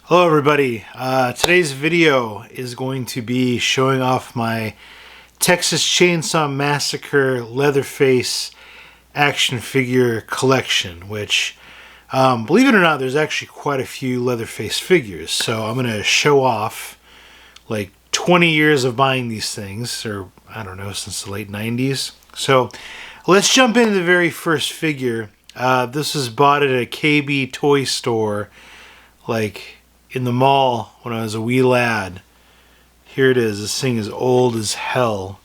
Hello everybody, today's video is going to be showing off my Texas Chainsaw Massacre Leatherface action figure collection, which, believe it or not, there's actually quite a few Leatherface figures. So I'm going to show off like 20 years of buying these things, or I don't know, since the late 90s. So let's jump into the very first figure. This was bought at a KB toy store, like in the mall when I was a wee lad. Here it is. This thing is old as hell.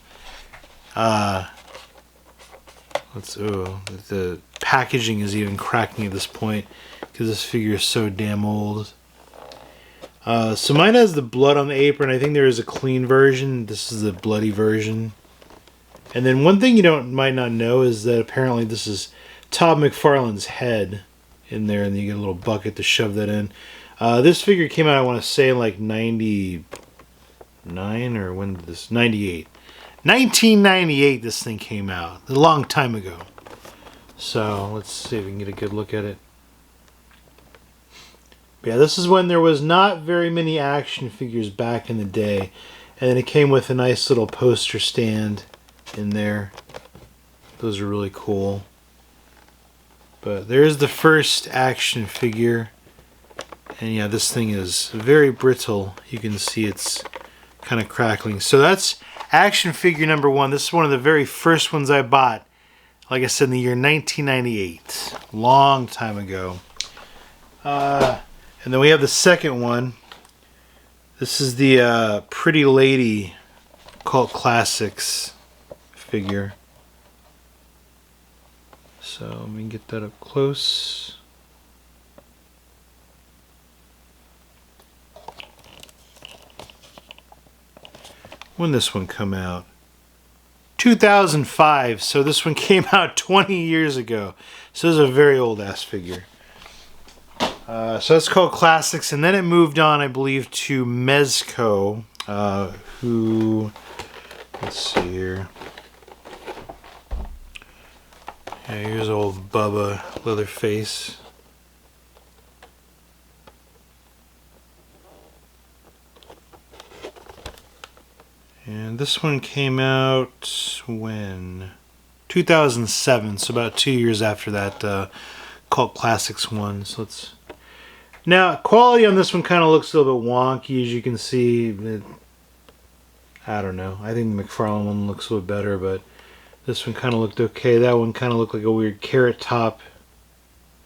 The packaging is even cracking at this point because this figure is so damn old. So mine has the blood on the apron. I think there is a clean version. This is the bloody version. And then one thing you might not know is that apparently this is Todd McFarlane's head in there, and you get a little bucket to shove that in. This figure came out, I want to say, in like 99, or when did this? 98. 1998 this thing came out. A long time ago. So, let's see if we can get a good look at it. Yeah, this is when there was not very many action figures back in the day. And then it came with a nice little poster stand in there. Those are really cool. But there's the first action figure. And yeah, this thing is very brittle. You can see it's kind of crackling. So that's action figure number one. This is one of the very first ones I bought, like I said, in the year 1998. Long time ago. And then we have the second one. This is the Pretty Lady Cult Classics figure. So let me get that up close. When did this one come out? 2005. So this one came out 20 years ago. So this is a very old ass figure. So that's called Classics, and then it moved on, I believe, to Mezco, who, let's see here. Yeah, here's old Bubba Leatherface. And this one came out when? 2007, so about 2 years after that Cult Classics one. So let's... Now, quality on this one kind of looks a little bit wonky, as you can see. I don't know. I think the McFarlane one looks a little better, but this one kind of looked okay. That one kind of looked like a weird carrot top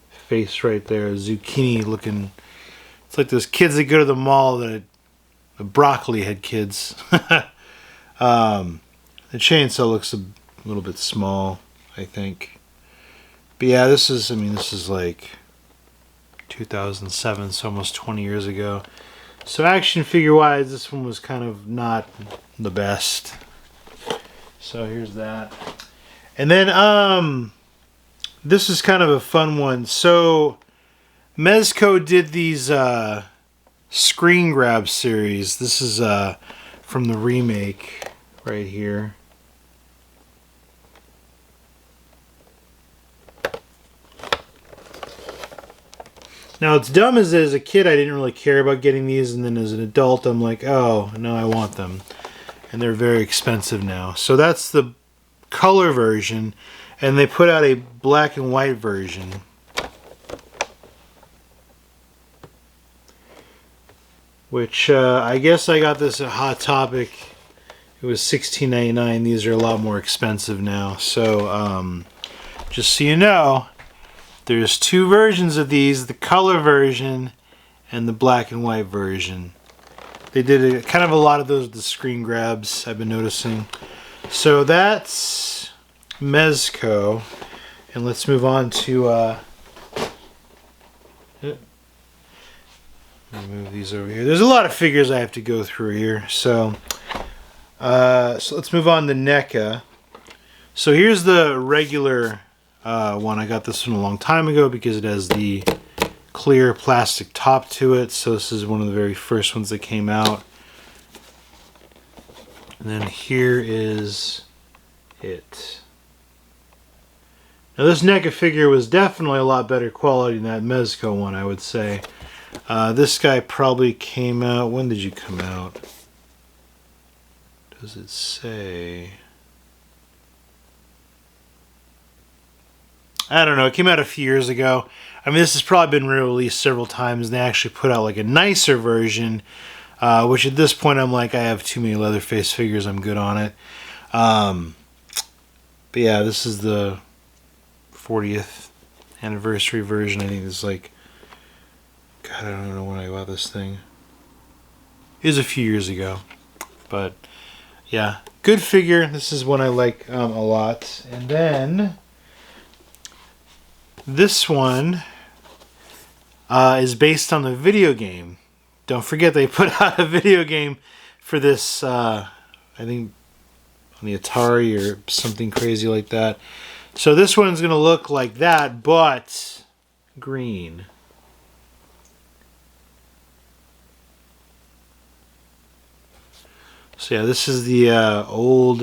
face right there. Zucchini looking. It's like those kids that go to the mall that the broccoli head kids. The chainsaw looks a little bit small, I think. But yeah, this is like 2007, so almost 20 years ago. So action figure wise, this one was kind of not the best. So here's that. And then this is kind of a fun one. So Mezco did these screen grab series. This is from the remake right here. Now, it's dumb as a kid, I didn't really care about getting these, and then as an adult, I'm like, oh, no, I want them. And they're very expensive now. So that's the color version, and they put out a black and white version. Which, I guess I got this at Hot Topic. It was $16.99. These are a lot more expensive now. So, just so you know, there's two versions of these, the color version and the black and white version. They did kind of a lot of those with the screen grabs, I've been noticing. So that's Mezco. And let's move on to... move these over here. There's a lot of figures I have to go through here. So let's move on to NECA. So here's the regular one. I got this one a long time ago because it has the clear plastic top to it. So this is one of the very first ones that came out. And then here is it. Now this NECA figure was definitely a lot better quality than that Mezco one, I would say. This guy probably came out... When did you come out? Does it say? I don't know. It came out a few years ago. I mean, this has probably been re-released several times, and they actually put out like a nicer version, which at this point I'm like, I have too many Leatherface figures. I'm good on it. But yeah, this is the 40th anniversary version. I think it's like, God, I don't know when I bought this thing. It was a few years ago, but yeah, good figure. This is one I like a lot. And then this one is based on the video game. Don't forget they put out a video game for this, I think on the Atari or something crazy like that. So this one's going to look like that, but green. So yeah, this is the old,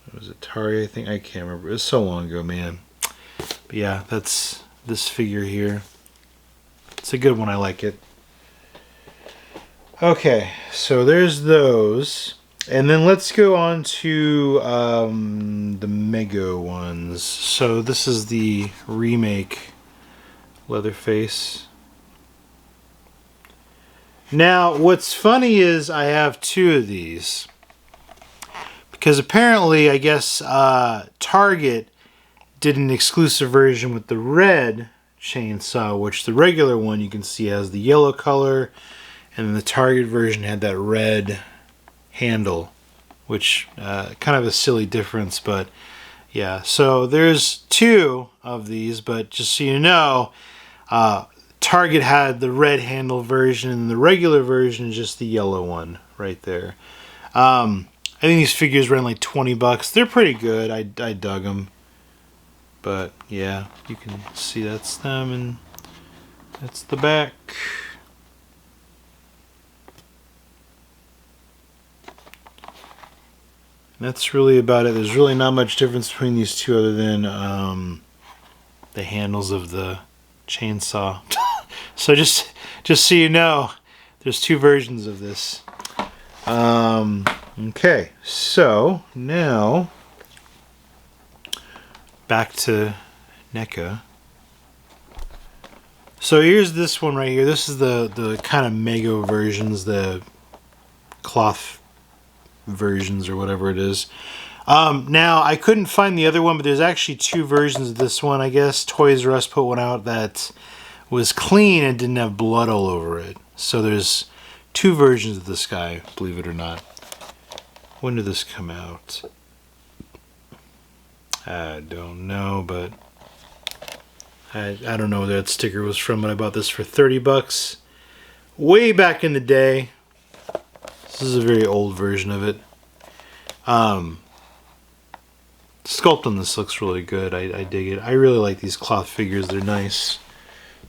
what was it, Atari, I think? I can't remember. It was so long ago, man. But yeah, that's this figure here. It's a good one. I like it. Okay, so there's those. And then let's go on to the Mego ones. So this is the remake Leatherface. Now, what's funny is I have two of these. Because apparently, I guess, Target did an exclusive version with the red chainsaw, which the regular one you can see has the yellow color, and then the Target version had that red handle, which kind of a silly difference, but yeah. So there's two of these, but just so you know, Target had the red handle version, and the regular version is just the yellow one right there. I think these figures ran like $20. They're pretty good. I dug them. But yeah, you can see that's them, and that's the back. That's really about it. There's really not much difference between these two other than the handles of the chainsaw. So just so you know, there's two versions of this. Okay, so now back to NECA. So here's this one right here. This is the kind of Mego versions, the cloth versions or whatever it is. Now I couldn't find the other one, but there's actually two versions of this one. I guess Toys R Us put one out that was clean and didn't have blood all over it. So there's two versions of this guy, believe it or not. When did this come out? I don't know, but I don't know where that sticker was from, but I bought this for $30 way back in the day. This is a very old version of it. Sculpt on this looks really good. I dig it. I really like these cloth figures. They're nice.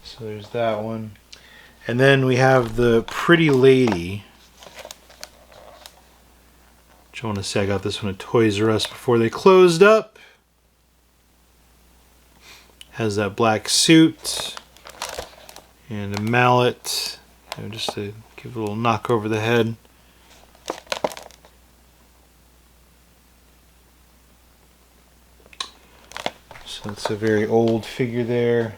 So there's that one. And then we have the Pretty Lady. Which I want to say I got this one at Toys R Us before they closed up. Has that black suit and a mallet, you know, just to give a little knock over the head. So it's a very old figure there.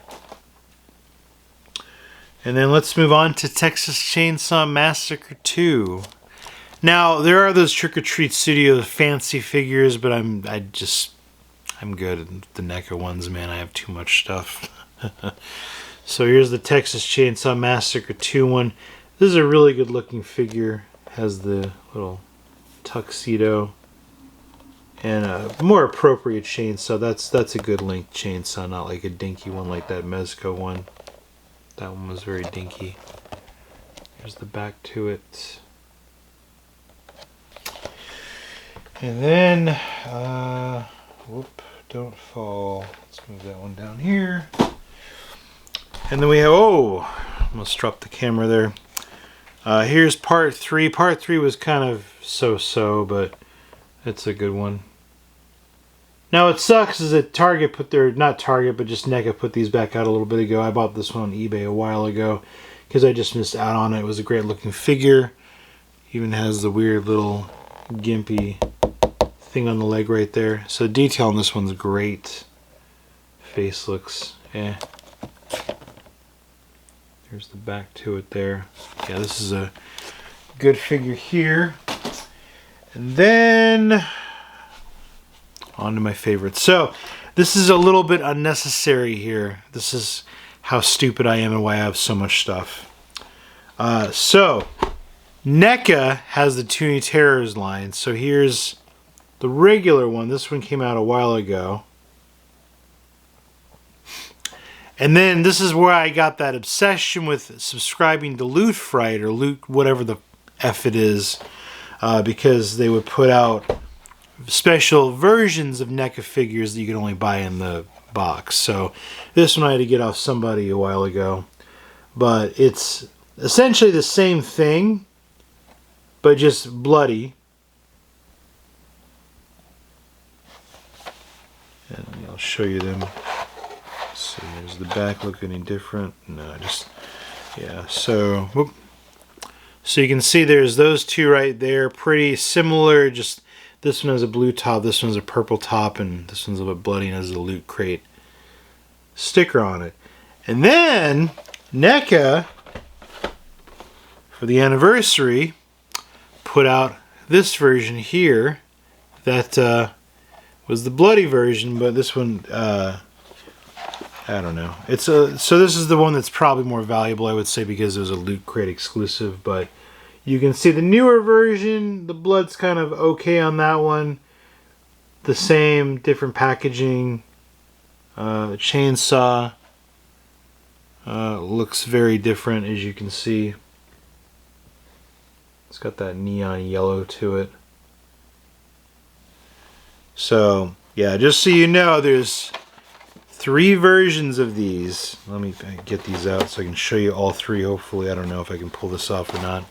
And then let's move on to Texas Chainsaw Massacre 2. Now there are those Trick or Treat Studios fancy figures, but I'm good at the NECA ones, man. I have too much stuff. So here's the Texas Chainsaw Massacre 2 one. This is a really good looking figure. Has the little tuxedo and a more appropriate chainsaw. That's a good length chainsaw, not like a dinky one like that Mezco one. That one was very dinky. Here's the back to it. And then, don't fall. Let's move that one down here. And then we have, oh, almost dropped the camera there. Here's part 3. Part 3 was kind of so-so, but it's a good one. Now what sucks is that Target put their, not Target, but just NECA put these back out a little bit ago. I bought this one on eBay a while ago because I just missed out on it. It was a great looking figure. Even has the weird little gimpy thing on the leg right there. So detail on this one's great. Face looks, eh. There's the back to it there. Yeah, this is a good figure here. And then on to my favorite. So this is a little bit unnecessary here. This is how stupid I am and why I have so much stuff. So NECA has the Toony Terrors line. So here's the regular one. This one came out a while ago. And then this is where I got that obsession with subscribing to Loot Fright or Loot whatever the F it is, because they would put out special versions of NECA figures that you could only buy in the box. So this one I had to get off somebody a while ago. But it's essentially the same thing, but just bloody. And I'll show you them. So there's the back. Look any different? No, just, yeah. So, whoop. So you can see there's those two right there, pretty similar. Just this one has a blue top, this one's a purple top, and this one's a little bit bloody and has a Loot Crate sticker on it. And then NECA, for the anniversary, put out this version here that was the bloody version, but this one, I don't know. It's a, so this is the one that's probably more valuable, I would say, because it was a Loot Crate exclusive. But you can see the newer version, the blood's kind of okay on that one. The same, different packaging. Chainsaw looks very different, as you can see. It's got that neon yellow to it. So, yeah, just so you know, there's 3 versions of these. Let me get these out so I can show you all 3, hopefully. I don't know if I can pull this off or not.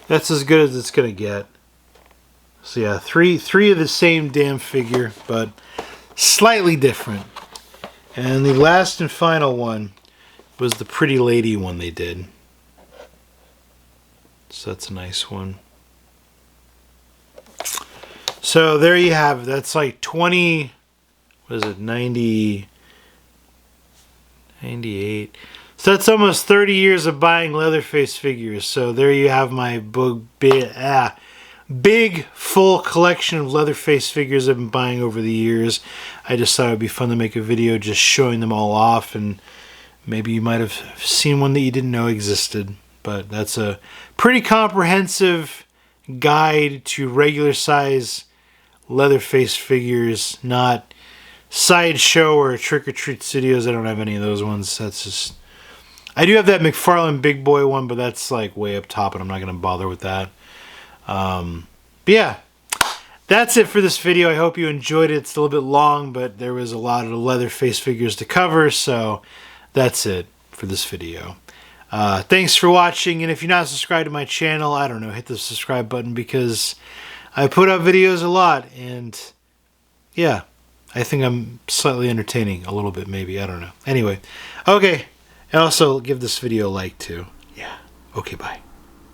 That's as good as it's going to get. So yeah, three of the same damn figure, but slightly different. And the last and final one was the Pretty Lady one they did. So that's a nice one. So there you have it. That's like 20, what is it, 90, 98. So that's almost 30 years of buying Leatherface figures. So there you have my big full collection of Leatherface figures I've been buying over the years. I just thought it would be fun to make a video just showing them all off, and maybe you might have seen one that you didn't know existed. But that's a pretty comprehensive guide to regular size Leatherface figures, not Sideshow or Trick or Treat Studios. I don't have any of those ones. That's just, I do have that McFarlane Big Boy one, but that's like way up top, and I'm not going to bother with that. But yeah, that's it for this video. I hope you enjoyed it. It's a little bit long, but there was a lot of Leatherface figures to cover, so that's it for this video. Thanks for watching, and if you're not subscribed to my channel, I don't know, hit the subscribe button, because I put up videos a lot, and yeah, I think I'm slightly entertaining a little bit, maybe, I don't know. Anyway, okay, and also give this video a like too. Yeah, okay, bye.